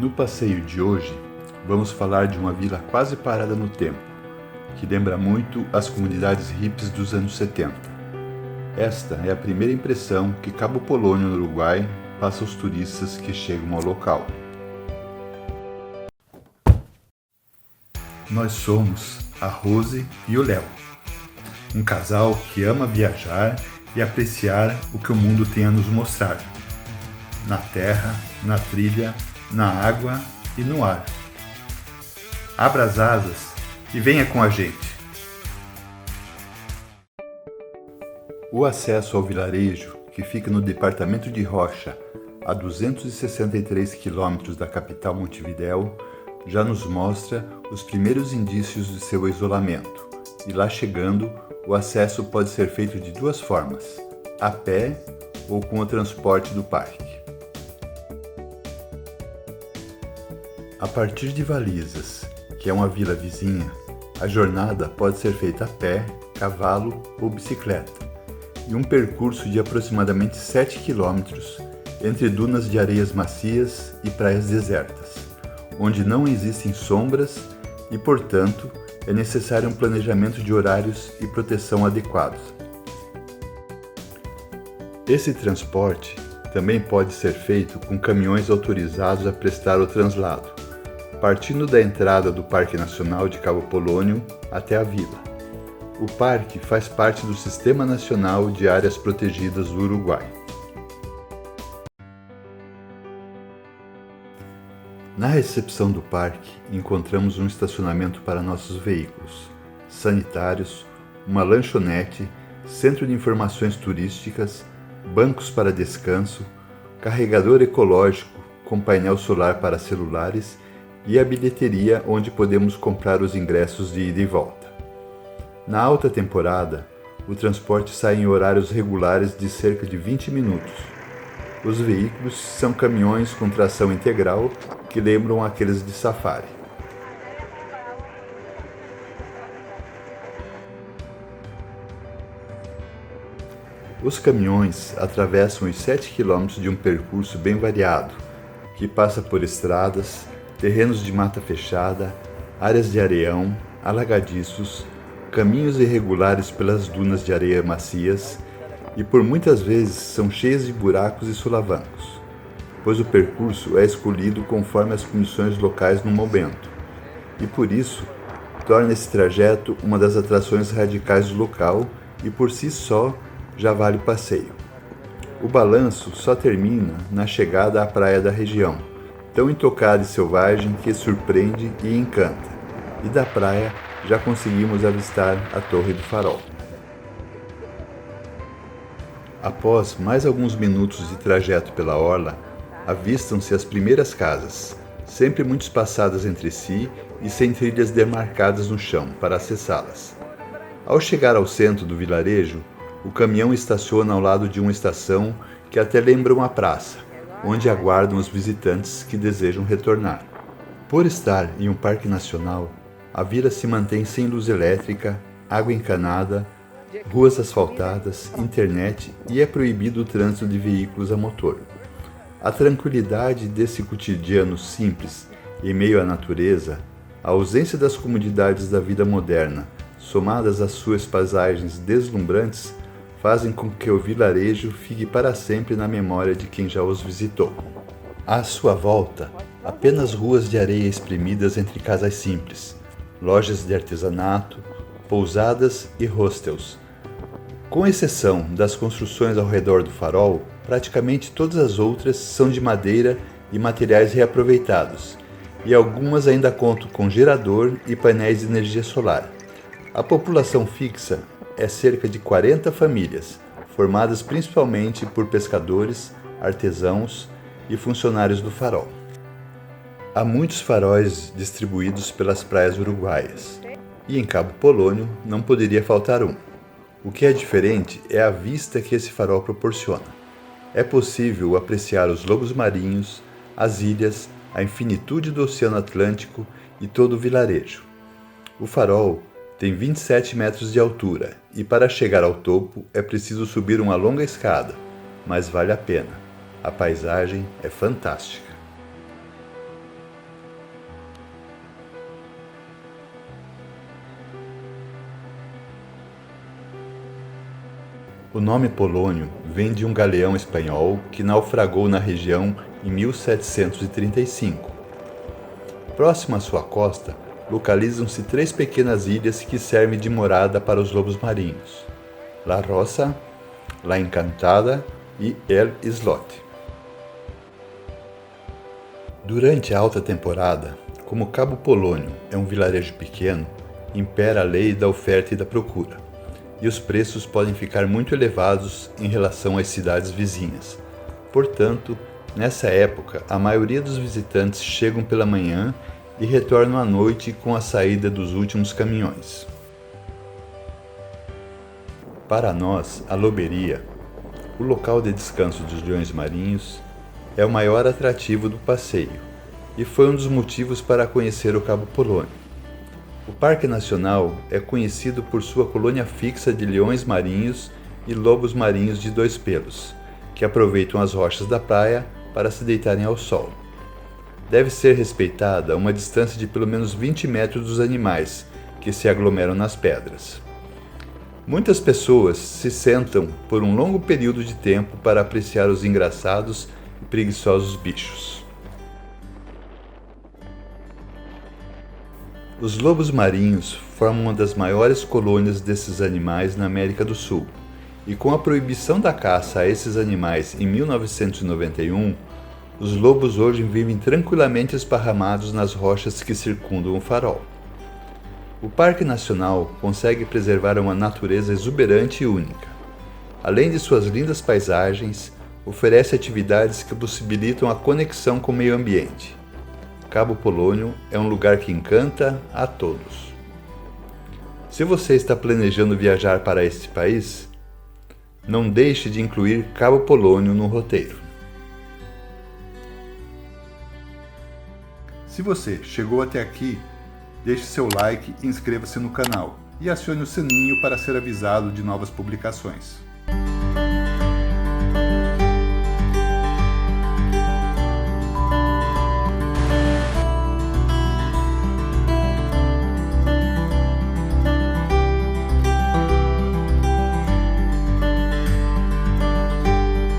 No passeio de hoje, vamos falar de uma vila quase parada no tempo, que lembra muito as comunidades hippies dos anos 70. Esta é a primeira impressão que Cabo Polônio, no Uruguai, passa aos turistas que chegam ao local. Nós somos a Rose e o Léo, um casal que ama viajar e apreciar o que o mundo tem a nos mostrar, na terra, na trilha, na água e no ar. Abra as asas e venha com a gente. O acesso ao vilarejo, que fica no departamento de Rocha, a 263 quilômetros da capital Montevidéu, já nos mostra os primeiros indícios de seu isolamento. E lá chegando, o acesso pode ser feito de duas formas, a pé ou com o transporte do parque. A partir de Valizas, que é uma vila vizinha, a jornada pode ser feita a pé, cavalo ou bicicleta, e um percurso de aproximadamente 7 quilômetros entre dunas de areias macias e praias desertas, onde não existem sombras e, portanto, é necessário um planejamento de horários e proteção adequados. Esse transporte também pode ser feito com caminhões autorizados a prestar o translado, partindo da entrada do Parque Nacional de Cabo Polônio até a vila. O parque faz parte do Sistema Nacional de Áreas Protegidas do Uruguai. Na recepção do parque, encontramos um estacionamento para nossos veículos, sanitários, uma lanchonete, centro de informações turísticas, bancos para descanso, carregador ecológico com painel solar para celulares e a bilheteria onde podemos comprar os ingressos de ida e volta. Na alta temporada, o transporte sai em horários regulares de cerca de 20 minutos. Os veículos são caminhões com tração integral que lembram aqueles de safari. Os caminhões atravessam os 7 quilômetros de um percurso bem variado, que passa por estradas, terrenos de mata fechada, áreas de areião, alagadiços, caminhos irregulares pelas dunas de areia macias e por muitas vezes são cheias de buracos e solavancos, pois o percurso é escolhido conforme as condições locais no momento, e por isso torna esse trajeto uma das atrações radicais do local e por si só já vale o passeio. O balanço só termina na chegada à praia da região, tão intocada e selvagem que surpreende e encanta, e da praia já conseguimos avistar a Torre do Farol. Após mais alguns minutos de trajeto pela orla, avistam-se as primeiras casas, sempre muito espaçadas entre si e sem trilhas demarcadas no chão para acessá-las. Ao chegar ao centro do vilarejo, o caminhão estaciona ao lado de uma estação que até lembra uma praça, onde aguardam os visitantes que desejam retornar. Por estar em um parque nacional, a vila se mantém sem luz elétrica, água encanada, ruas asfaltadas, internet e é proibido o trânsito de veículos a motor. A tranquilidade desse cotidiano simples, em meio à natureza, a ausência das comodidades da vida moderna, somadas às suas paisagens deslumbrantes, fazem com que o vilarejo fique para sempre na memória de quem já os visitou. À sua volta, apenas ruas de areia espremidas entre casas simples, lojas de artesanato, pousadas e hostels. Com exceção das construções ao redor do farol, praticamente todas as outras são de madeira e materiais reaproveitados, e algumas ainda contam com gerador e painéis de energia solar. A população fixa é cerca de 40 famílias, formadas principalmente por pescadores, artesãos e funcionários do farol. Há muitos faróis distribuídos pelas praias uruguaias, e em Cabo Polônio não poderia faltar um. O que é diferente é a vista que esse farol proporciona. É possível apreciar os lobos marinhos, as ilhas, a infinitude do Oceano Atlântico e todo o vilarejo. O farol tem 27 metros de altura e para chegar ao topo é preciso subir uma longa escada, mas vale a pena. A paisagem é fantástica. O nome Polônio vem de um galeão espanhol que naufragou na região em 1735. Próximo à sua costa, localizam-se 3 pequenas ilhas que servem de morada para os lobos marinhos: La Rosa, La Encantada e El Islote. Durante a alta temporada, como Cabo Polônio é um vilarejo pequeno, impera a lei da oferta e da procura, e os preços podem ficar muito elevados em relação às cidades vizinhas. Portanto, nessa época, a maioria dos visitantes chegam pela manhã e retornam à noite com a saída dos últimos caminhões. Para nós, a loberia, o local de descanso dos leões marinhos, é o maior atrativo do passeio e foi um dos motivos para conhecer o Cabo Polônio. O Parque Nacional é conhecido por sua colônia fixa de leões marinhos e lobos marinhos de 2 pelos, que aproveitam as rochas da praia para se deitarem ao sol. Deve ser respeitada uma distância de pelo menos 20 metros dos animais, que se aglomeram nas pedras. Muitas pessoas se sentam por um longo período de tempo para apreciar os engraçados e preguiçosos bichos. Os lobos marinhos formam uma das maiores colônias desses animais na América do Sul, e com a proibição da caça a esses animais em 1991, os lobos hoje vivem tranquilamente esparramados nas rochas que circundam o farol. O Parque Nacional consegue preservar uma natureza exuberante e única. Além de suas lindas paisagens, oferece atividades que possibilitam a conexão com o meio ambiente. Cabo Polônio é um lugar que encanta a todos. Se você está planejando viajar para este país, não deixe de incluir Cabo Polônio no roteiro. Se você chegou até aqui, deixe seu like e inscreva-se no canal e acione o sininho para ser avisado de novas publicações.